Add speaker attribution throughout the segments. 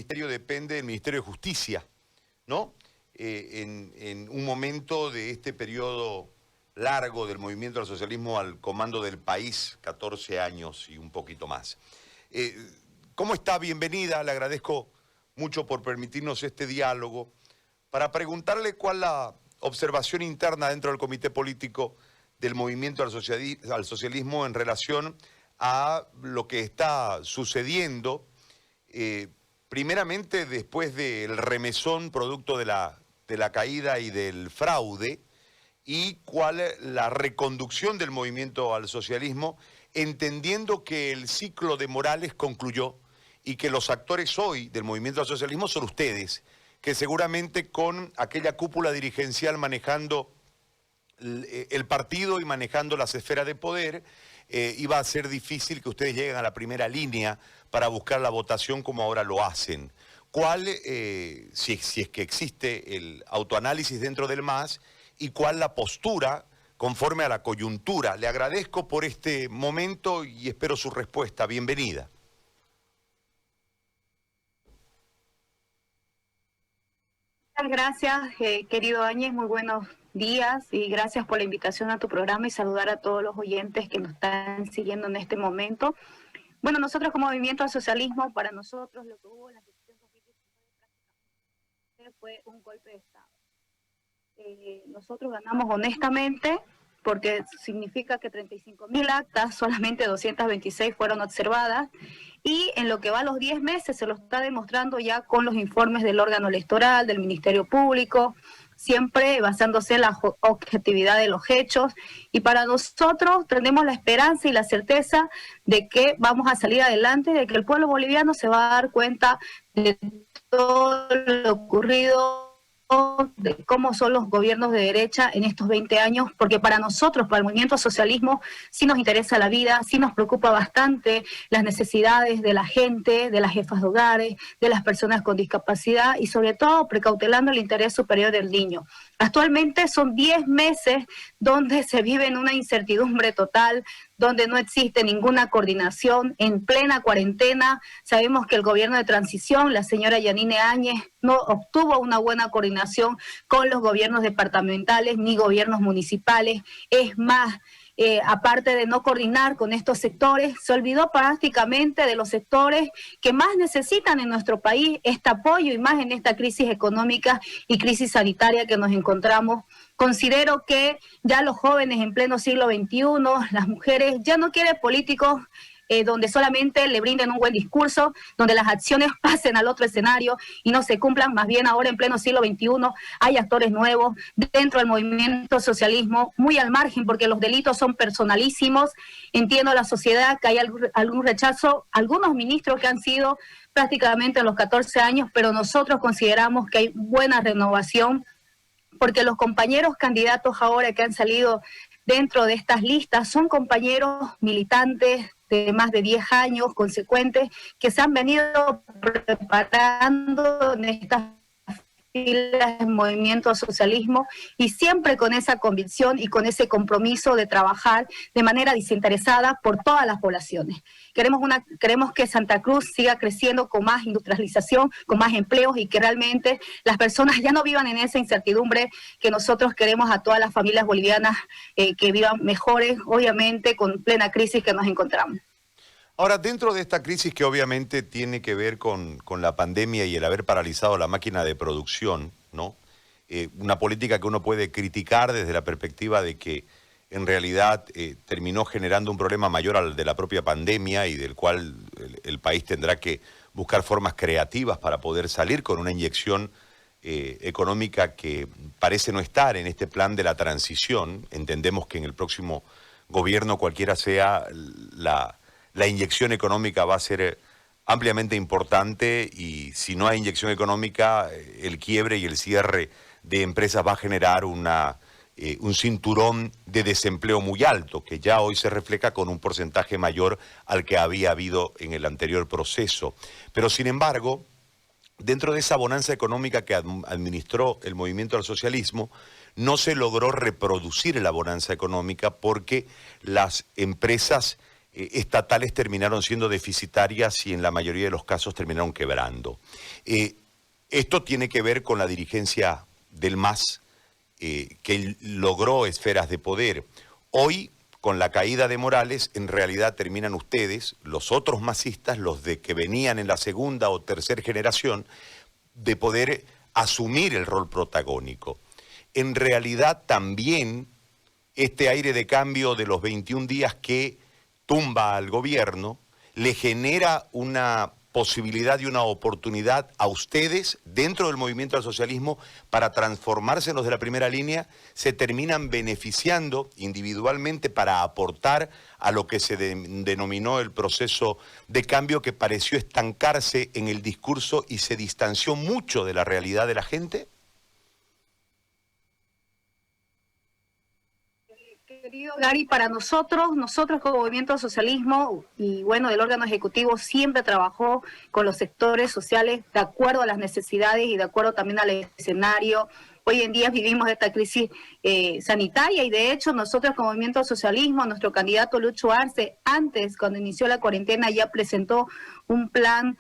Speaker 1: ministerio depende del Ministerio de Justicia, ¿no? En un momento de este periodo largo del movimiento al socialismo al comando del país, 14 años y un poquito más. ¿Cómo está? Bienvenida, le agradezco mucho por permitirnos este diálogo para preguntarle cuál es la observación interna dentro del comité político del movimiento al socialismo en relación a lo que está sucediendo, primeramente después del remesón producto de la caída y del fraude, y cuál es la reconducción del movimiento al socialismo, entendiendo que el ciclo de Morales concluyó y que los actores hoy del movimiento al socialismo son ustedes, que seguramente con aquella cúpula dirigencial manejando el partido y manejando las esferas de poder, iba a ser difícil que ustedes lleguen a la primera línea para buscar la votación como ahora lo hacen. ¿Cuál, si es que existe el autoanálisis dentro del MAS, y cuál la postura conforme a la coyuntura? Le agradezco por este momento y espero su respuesta. Bienvenida.
Speaker 2: Muchas gracias, querido Áñez, muy buenos días y gracias por la invitación a tu programa y saludar a todos los oyentes que nos están siguiendo en este momento. Bueno, nosotros como Movimiento al Socialismo, para nosotros lo que hubo en la elección 2019 fue un golpe de Estado. Nosotros ganamos honestamente porque significa que 35.000 actas, solamente 226 fueron observadas, y en lo que va a los 10 meses se lo está demostrando ya con los informes del órgano electoral, del Ministerio Público, siempre basándose en la objetividad de los hechos, y para nosotros tenemos la esperanza y la certeza de que vamos a salir adelante, de que el pueblo boliviano se va a dar cuenta de todo lo ocurrido, de cómo son los gobiernos de derecha en estos 20 años, porque para nosotros, para el movimiento socialismo, sí nos interesa la vida, sí nos preocupa bastante las necesidades de la gente, de las jefas de hogares, de las personas con discapacidad y sobre todo precautelando el interés superior del niño. Actualmente son 10 meses donde se vive en una incertidumbre total, donde no existe ninguna coordinación, en plena cuarentena. Sabemos que el gobierno de transición, la señora Yanine Áñez, no obtuvo una buena coordinación con los gobiernos departamentales ni gobiernos municipales. Es más, aparte de no coordinar con estos sectores, se olvidó prácticamente de los sectores que más necesitan en nuestro país este apoyo, y más en esta crisis económica y crisis sanitaria que nos encontramos. Considero que ya los jóvenes en pleno siglo XXI, las mujeres, ya no quieren políticos donde solamente le brinden un buen discurso, donde las acciones pasen al otro escenario y no se cumplan. Más bien ahora en pleno siglo XXI hay actores nuevos dentro del movimiento socialismo, muy al margen porque los delitos son personalísimos. Entiendo a la sociedad que hay algún rechazo, algunos ministros que han sido prácticamente en los 14 años, pero nosotros consideramos que hay buena renovación, porque los compañeros candidatos ahora que han salido dentro de estas listas son compañeros militantes de más de 10 años, consecuentes, que se han venido preparando en estas filas del movimiento al socialismo y siempre con esa convicción y con ese compromiso de trabajar de manera desinteresada por todas las poblaciones. Queremos que Santa Cruz siga creciendo con más industrialización, con más empleos, y que realmente las personas ya no vivan en esa incertidumbre, que nosotros queremos a todas las familias bolivianas que vivan mejores, obviamente con plena crisis que nos encontramos.
Speaker 1: Ahora, dentro de esta crisis que obviamente tiene que ver con la pandemia y el haber paralizado la máquina de producción, ¿no? Una política que uno puede criticar desde la perspectiva de que en realidad terminó generando un problema mayor al de la propia pandemia y del cual el país tendrá que buscar formas creativas para poder salir con una inyección económica que parece no estar en este plan de la transición. Entendemos que en el próximo gobierno, cualquiera sea la inyección económica, va a ser ampliamente importante, y si no hay inyección económica, el quiebre y el cierre de empresas va a generar un cinturón de desempleo muy alto, que ya hoy se refleja con un porcentaje mayor al que había habido en el anterior proceso. Pero sin embargo, dentro de esa bonanza económica que administró el movimiento al socialismo, no se logró reproducir la bonanza económica porque las empresas estatales terminaron siendo deficitarias y en la mayoría de los casos terminaron quebrando. Esto tiene que ver con la dirigencia del MAS, que logró esferas de poder. Hoy, con la caída de Morales, en realidad terminan ustedes, los otros masistas, los de que venían en la segunda o tercera generación, de poder asumir el rol protagónico. En realidad también este aire de cambio de los 21 días que tumba al gobierno le genera una posibilidad y una oportunidad a ustedes dentro del movimiento al socialismo para transformarse en los de la primera línea, se terminan beneficiando individualmente para aportar a lo que se denominó el proceso de cambio que pareció estancarse en el discurso y se distanció mucho de la realidad de la gente.
Speaker 2: Querido Gary, para nosotros como Movimiento al Socialismo y bueno, el órgano ejecutivo siempre trabajó con los sectores sociales de acuerdo a las necesidades y de acuerdo también al escenario. Hoy en día vivimos esta crisis sanitaria y de hecho nosotros como Movimiento al Socialismo, nuestro candidato Lucho Arce, antes cuando inició la cuarentena ya presentó un plan,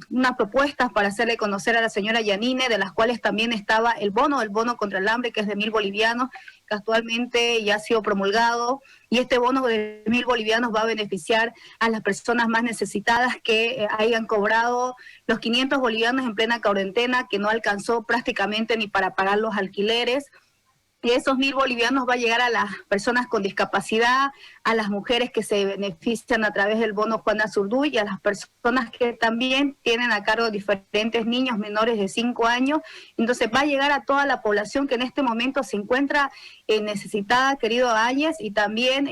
Speaker 2: unas propuestas para hacerle conocer a la señora Yanine, de las cuales también estaba el bono contra el hambre, que es de 1.000 bolivianos, que actualmente ya ha sido promulgado, y este bono de 1.000 bolivianos va a beneficiar a las personas más necesitadas que hayan cobrado los 500 bolivianos en plena cuarentena, que no alcanzó prácticamente ni para pagar los alquileres. Y esos 1.000 bolivianos va a llegar a las personas con discapacidad, a las mujeres que se benefician a través del bono Juana Zurduy y a las personas que también tienen a cargo diferentes niños menores de 5 años. Entonces va a llegar a toda la población que en este momento se encuentra necesitada, querido Áñez, y también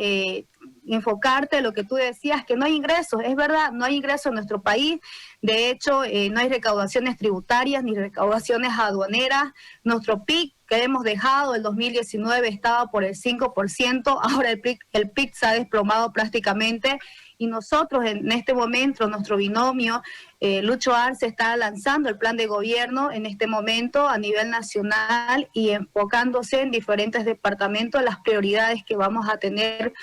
Speaker 2: enfocarte en lo que tú decías, que no hay ingresos. Es verdad, no hay ingresos en nuestro país. De hecho, no hay recaudaciones tributarias ni recaudaciones aduaneras. Nuestro PIB que hemos dejado, el 2019 estaba por el 5%, ahora el PIB se ha desplomado prácticamente, y nosotros en este momento, nuestro binomio, Lucho Arce está lanzando el plan de gobierno en este momento a nivel nacional y enfocándose en diferentes departamentos, las prioridades que vamos a tener,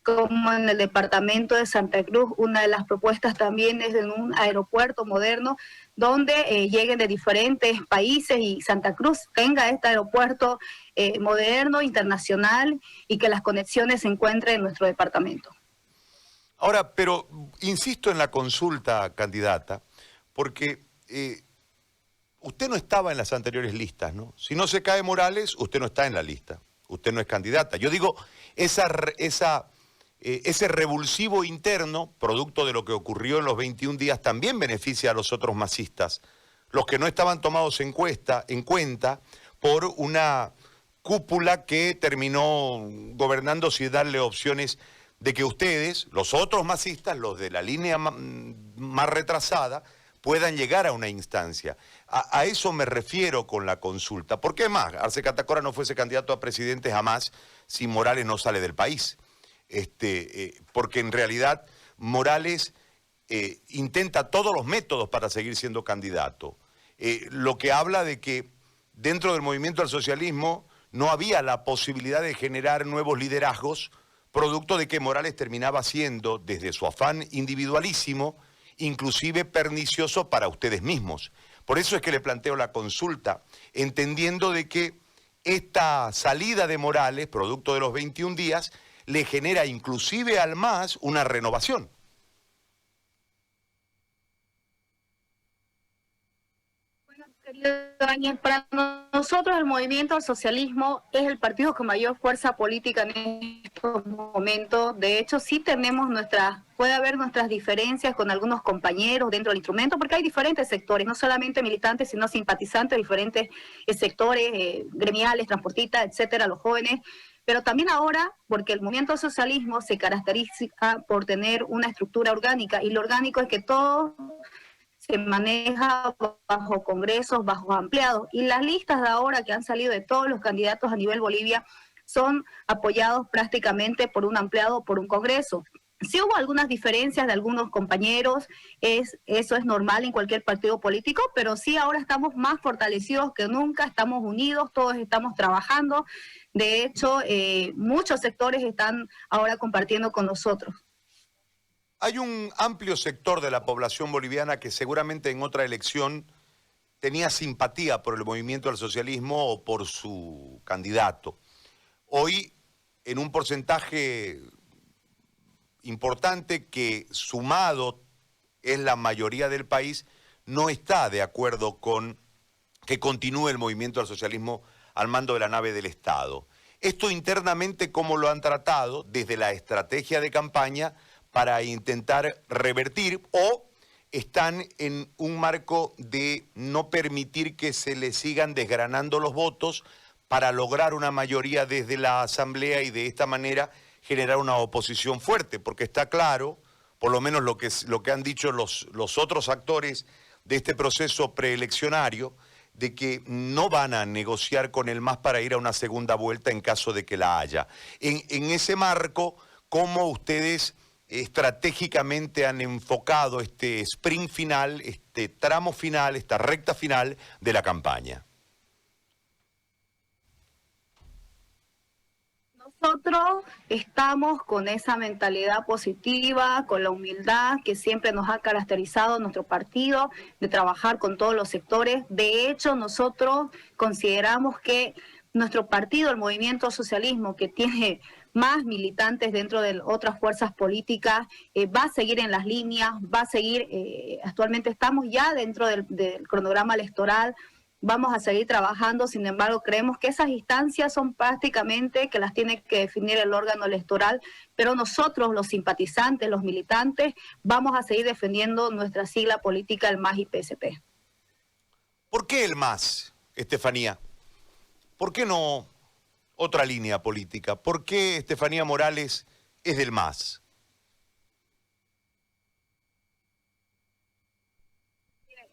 Speaker 2: como en el departamento de Santa Cruz. Una de las propuestas también es en un aeropuerto moderno donde lleguen de diferentes países y Santa Cruz tenga este aeropuerto moderno, internacional, y que las conexiones se encuentren en nuestro departamento.
Speaker 1: Ahora, pero insisto en la consulta, candidata, porque usted no estaba en las anteriores listas, ¿no? Si no se cae Morales, usted no está en la lista, usted no es candidata. Yo digo, ese revulsivo interno, producto de lo que ocurrió en los 21 días, también beneficia a los otros masistas, los que no estaban tomados en cuenta por una cúpula que terminó gobernando sin darle opciones de que ustedes, los otros masistas, los de la línea más retrasada, puedan llegar a una instancia. A eso me refiero con la consulta. ¿Por qué más? Arce Catacora no fuese candidato a presidente jamás si Morales no sale del país. Porque en realidad Morales intenta todos los métodos para seguir siendo candidato. Lo que habla de que dentro del movimiento al socialismo no había la posibilidad de generar nuevos liderazgos, producto de que Morales terminaba siendo, desde su afán individualísimo, inclusive pernicioso para ustedes mismos. Por eso es que le planteo la consulta, entendiendo de que esta salida de Morales, producto de los 21 días, le genera inclusive al MAS una renovación.
Speaker 2: Bueno, querido Áñez, para nosotros el Movimiento al Socialismo es el partido con mayor fuerza política en estos momentos. De hecho, sí tenemos puede haber nuestras diferencias con algunos compañeros dentro del instrumento, porque hay diferentes sectores, no solamente militantes, sino simpatizantes, diferentes sectores gremiales, transportistas, etcétera, los jóvenes. Pero también ahora, porque el movimiento al socialismo se caracteriza por tener una estructura orgánica, y lo orgánico es que todo se maneja bajo congresos, bajo ampliados, y las listas de ahora que han salido de todos los candidatos a nivel Bolivia son apoyados prácticamente por un ampliado, por un congreso. Sí hubo algunas diferencias de algunos compañeros, eso es normal en cualquier partido político, pero sí ahora estamos más fortalecidos que nunca, estamos unidos, todos estamos trabajando. De hecho, muchos sectores están ahora compartiendo con nosotros.
Speaker 1: Hay un amplio sector de la población boliviana que seguramente en otra elección tenía simpatía por el movimiento del socialismo o por su candidato. Hoy, en un porcentaje importante que sumado es la mayoría del país, no está de acuerdo con que continúe el movimiento del socialismo al mando de la nave del Estado. Esto internamente, ¿cómo lo han tratado desde la estrategia de campaña para intentar revertir, o están en un marco de no permitir que se le sigan desgranando los votos para lograr una mayoría desde la Asamblea y de esta manera generar una oposición fuerte? Porque está claro, por lo menos lo que han dicho los otros actores de este proceso preeleccionario, de que no van a negociar con el MAS para ir a una segunda vuelta en caso de que la haya. En ese marco, ¿cómo ustedes estratégicamente han enfocado este sprint final, este tramo final, esta recta final de la campaña?
Speaker 2: Nosotros estamos con esa mentalidad positiva, con la humildad que siempre nos ha caracterizado nuestro partido, de trabajar con todos los sectores. De hecho, nosotros consideramos que nuestro partido, el Movimiento Socialismo, que tiene más militantes dentro de otras fuerzas políticas, va a seguir en las líneas, va a seguir, actualmente estamos ya dentro del cronograma electoral. Vamos a seguir trabajando, sin embargo, creemos que esas instancias son prácticamente que las tiene que definir el órgano electoral, pero nosotros, los simpatizantes, los militantes, vamos a seguir defendiendo nuestra sigla política, el MAS y PSP.
Speaker 1: ¿Por qué el MAS, Estefanía? ¿Por qué no otra línea política? ¿Por qué Estefanía Morales es del MAS?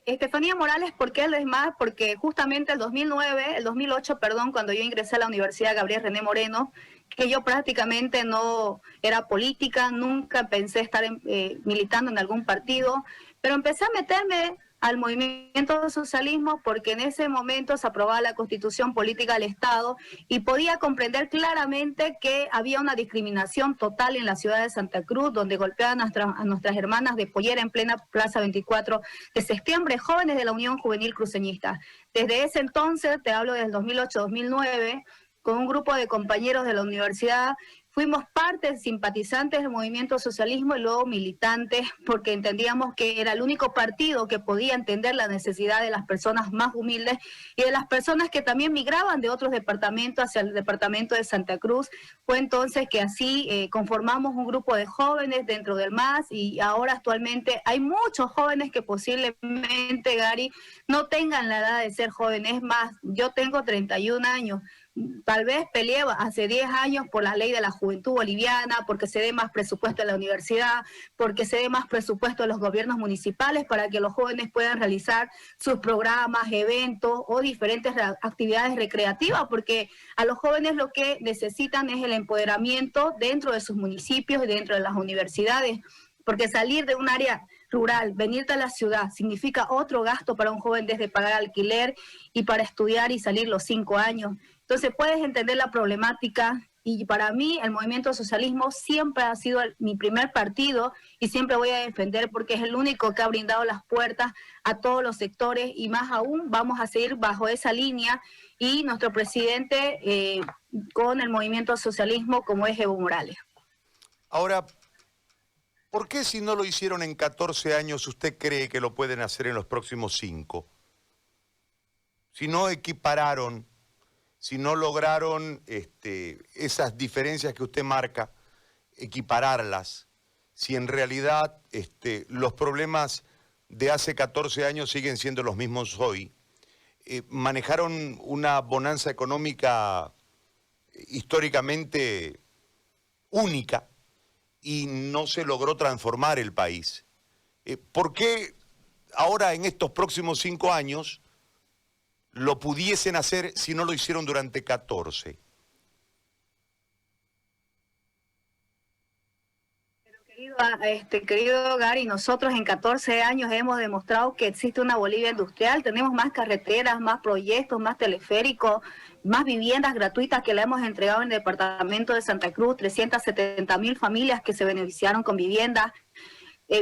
Speaker 2: Estefanía Morales, ¿por qué él es más? Porque justamente el 2008, cuando yo ingresé a la Universidad Gabriel René Moreno, que yo prácticamente no era política, nunca pensé estar militando en algún partido, pero empecé a meterme al movimiento del socialismo porque en ese momento se aprobaba la Constitución Política del Estado y podía comprender claramente que había una discriminación total en la ciudad de Santa Cruz, donde golpeaban a nuestras hermanas de pollera en plena Plaza 24 de septiembre, jóvenes de la Unión Juvenil Cruceñista. Desde ese entonces, te hablo del 2008-2009, con un grupo de compañeros de la universidad, fuimos parte, simpatizantes del movimiento socialismo y luego militantes, porque entendíamos que era el único partido que podía entender la necesidad de las personas más humildes y de las personas que también migraban de otros departamentos hacia el departamento de Santa Cruz. Fue entonces que así conformamos un grupo de jóvenes dentro del MAS y ahora actualmente hay muchos jóvenes que posiblemente, Gary, no tengan la edad de ser jóvenes. Es más, yo tengo 31 años. Tal vez peleé hace 10 años por la ley de la juventud boliviana, porque se dé más presupuesto a la universidad, porque se dé más presupuesto a los gobiernos municipales para que los jóvenes puedan realizar sus programas, eventos o diferentes actividades recreativas, porque a los jóvenes lo que necesitan es el empoderamiento dentro de sus municipios y dentro de las universidades, porque salir de un área rural, venirte a la ciudad, significa otro gasto para un joven, desde pagar alquiler y para estudiar y salir los 5 años. Entonces puedes entender la problemática y para mí el movimiento socialismo siempre ha sido mi primer partido y siempre voy a defender porque es el único que ha brindado las puertas a todos los sectores y más aún vamos a seguir bajo esa línea y nuestro presidente con el movimiento socialismo como es Evo Morales.
Speaker 1: Ahora, ¿por qué si no lo hicieron en 14 años usted cree que lo pueden hacer en los próximos 5? Si no equipararon, si no lograron esas diferencias que usted marca, equipararlas, si en realidad los problemas de hace 14 años siguen siendo los mismos hoy, manejaron una bonanza económica históricamente única y no se logró transformar el país. ¿Por qué ahora en estos próximos 5 años lo pudiesen hacer si no lo hicieron durante 14?
Speaker 2: Querido Gary, nosotros en 14 años hemos demostrado que existe una Bolivia industrial, tenemos más carreteras, más proyectos, más teleféricos, más viviendas gratuitas que le hemos entregado en el departamento de Santa Cruz, 370.000 familias que se beneficiaron con viviendas.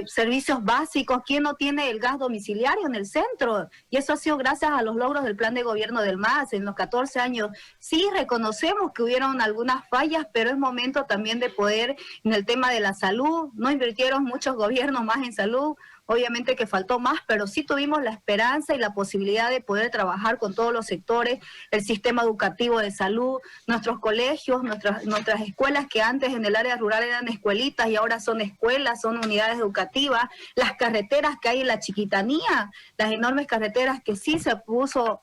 Speaker 2: servicios básicos. ¿Quién no tiene el gas domiciliario en el centro? Y eso ha sido gracias a los logros del plan de gobierno del MAS en los 14 años. Sí, reconocemos que hubieron algunas fallas, pero es momento también de poder, en el tema de la salud, no invirtieron muchos gobiernos más en salud, obviamente que faltó más, pero sí tuvimos la esperanza y la posibilidad de poder trabajar con todos los sectores, el sistema educativo de salud, nuestros colegios, nuestras escuelas que antes en el área rural eran escuelitas y ahora son escuelas, son unidades educativas, las carreteras que hay en la Chiquitanía, las enormes carreteras que sí se puso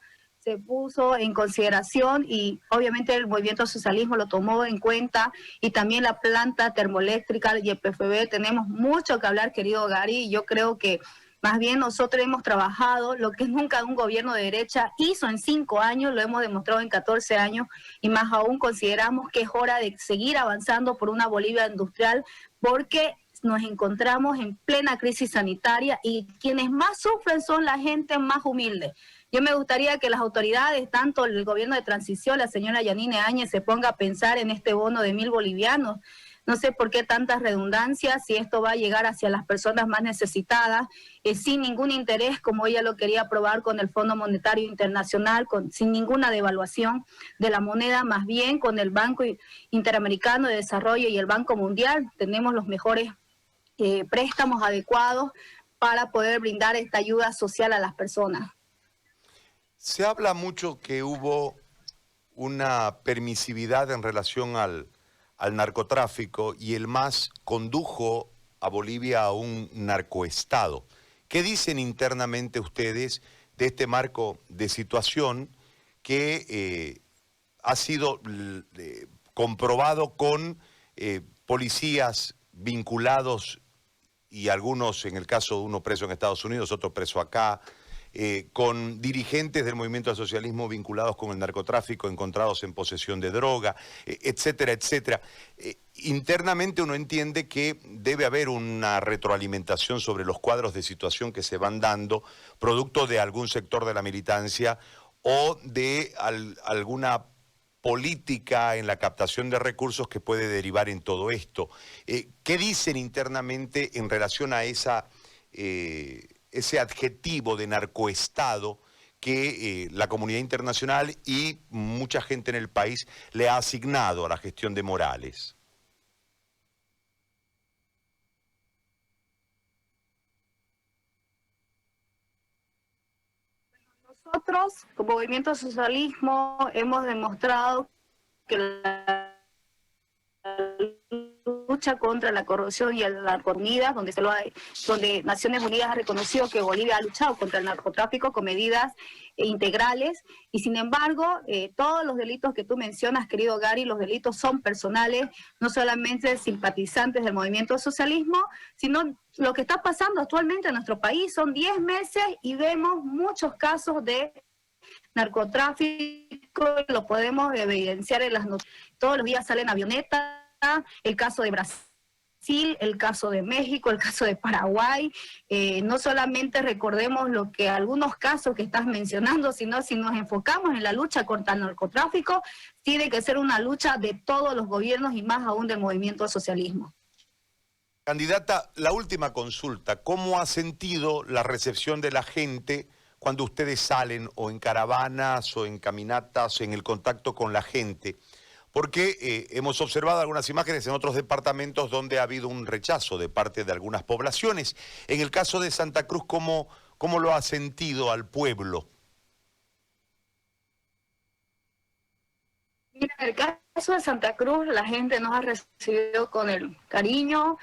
Speaker 2: en consideración y obviamente el movimiento socialismo lo tomó en cuenta, y también la planta termoeléctrica y el PFB. Tenemos mucho que hablar, querido Gary, y yo creo que más bien nosotros hemos trabajado lo que nunca un gobierno de derecha hizo en 5 años, lo hemos demostrado en 14 años, y más aún consideramos que es hora de seguir avanzando por una Bolivia industrial, porque nos encontramos en plena crisis sanitaria y quienes más sufren son la gente más humilde. Yo me gustaría que las autoridades, tanto el gobierno de transición, la señora Yanine Áñez, se ponga a pensar en este bono de 1.000 bolivianos. No sé por qué tantas redundancias, si esto va a llegar hacia las personas más necesitadas, sin ningún interés, como ella lo quería aprobar con el Fondo Monetario Internacional, sin ninguna devaluación de la moneda, más bien con el Banco Interamericano de Desarrollo y el Banco Mundial. Tenemos los mejores préstamos adecuados para poder brindar esta ayuda social a las personas.
Speaker 1: Se habla mucho que hubo una permisividad en relación al narcotráfico y el MAS condujo a Bolivia a un narcoestado. ¿Qué dicen internamente ustedes de este marco de situación que ha sido comprobado con policías vinculados y algunos, en el caso de uno preso en Estados Unidos, otro preso acá, con dirigentes del movimiento al socialismo vinculados con el narcotráfico, encontrados en posesión de droga, etcétera, etcétera? Internamente uno entiende que debe haber una retroalimentación sobre los cuadros de situación que se van dando, producto de algún sector de la militancia o de alguna política en la captación de recursos que puede derivar en todo esto. ¿Qué dicen internamente en relación a ese adjetivo de narcoestado que la comunidad internacional y mucha gente en el país le ha asignado a la gestión de Morales?
Speaker 2: Nosotros, como Movimiento Socialismo, hemos demostrado que la lucha contra la corrupción y la narcomenida, donde Naciones Unidas ha reconocido que Bolivia ha luchado contra el narcotráfico con medidas integrales, y sin embargo, todos los delitos que tú mencionas, querido Gary, los delitos son personales, no solamente simpatizantes del movimiento socialismo, sino lo que está pasando actualmente en nuestro país. Son 10 meses y vemos muchos casos de narcotráfico, lo podemos evidenciar en las noticias. Todos los días salen avionetas, el caso de Brasil, el caso de México, el caso de Paraguay. No solamente recordemos lo que algunos casos que estás mencionando, sino si nos enfocamos en la lucha contra el narcotráfico, tiene que ser una lucha de todos los gobiernos y más aún del movimiento socialismo.
Speaker 1: Candidata, la última consulta: ¿cómo ha sentido la recepción de la gente cuando ustedes salen o en caravanas o en caminatas, en el contacto con la gente? Porque hemos observado algunas imágenes en otros departamentos donde ha habido un rechazo de parte de algunas poblaciones. En el caso de Santa Cruz, ¿cómo lo ha sentido al pueblo?
Speaker 2: Mira, en el caso de Santa Cruz, la gente nos ha recibido con el cariño,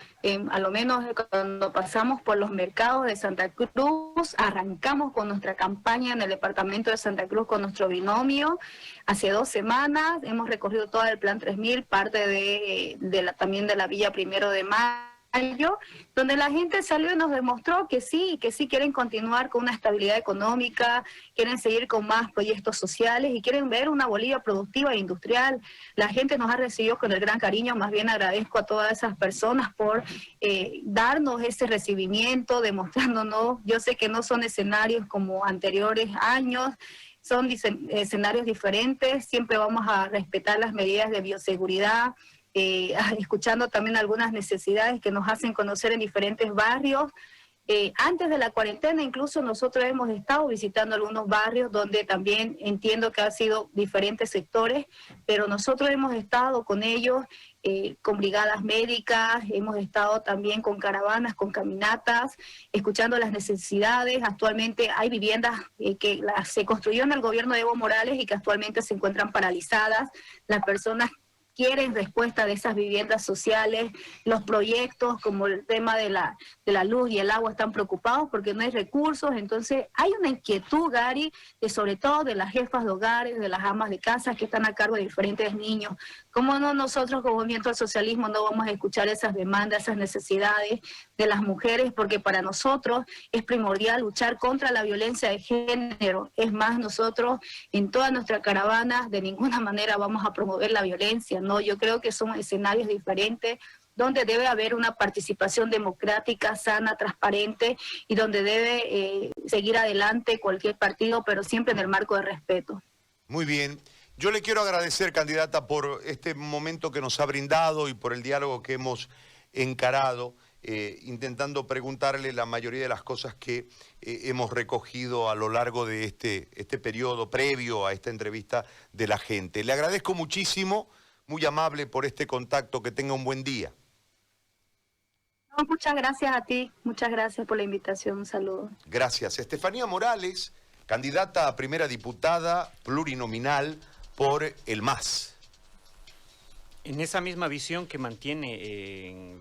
Speaker 2: a lo menos cuando pasamos por los mercados de Santa Cruz, arrancamos con nuestra campaña en el departamento de Santa Cruz con nuestro binomio. Hace 2 semanas hemos recorrido todo el Plan 3000, parte también de la Villa Primero de Mayo, donde la gente salió y nos demostró que sí quieren continuar con una estabilidad económica, quieren seguir con más proyectos sociales y quieren ver una Bolivia productiva e industrial. La gente nos ha recibido con el gran cariño. Más bien agradezco a todas esas personas por darnos ese recibimiento, demostrándonos. Yo sé que no son escenarios como anteriores años, son escenarios diferentes. Siempre vamos a respetar las medidas de bioseguridad. escuchando también algunas necesidades que nos hacen conocer en diferentes barrios. Antes de la cuarentena incluso nosotros hemos estado visitando algunos barrios donde también entiendo que han sido diferentes sectores, pero nosotros hemos estado con ellos, con brigadas médicas, hemos estado también con caravanas, con caminatas, escuchando las necesidades. Actualmente hay viviendas que se construyó en el gobierno de Evo Morales y que actualmente se encuentran paralizadas. Las personas quieren respuesta de esas viviendas sociales, los proyectos como el tema de la luz y el agua están preocupados porque no hay recursos. Entonces hay una inquietud, Gary, sobre todo de las jefas de hogares, de las amas de casa que están a cargo de diferentes niños. ¿Cómo no nosotros como Movimiento al Socialismo no vamos a escuchar esas demandas, esas necesidades de las mujeres? Porque para nosotros es primordial luchar contra la violencia de género. Es más, nosotros en toda nuestra caravana de ninguna manera vamos a promover la violencia, ¿no? Yo creo que son escenarios diferentes donde debe haber una participación democrática, sana, transparente y donde debe seguir adelante cualquier partido, pero siempre en el marco de respeto.
Speaker 1: Muy bien. Yo le quiero agradecer, candidata, por este momento que nos ha brindado y por el diálogo que hemos encarado, intentando preguntarle la mayoría de las cosas que hemos recogido a lo largo de este periodo previo a esta entrevista de la gente. Le agradezco muchísimo, muy amable por este contacto, que tenga un buen día.
Speaker 2: No, muchas gracias a ti, muchas gracias por la invitación, un saludo.
Speaker 1: Gracias. Estefanía Morales, candidata a primera diputada plurinominal por el MAS.
Speaker 3: En esa misma visión que mantiene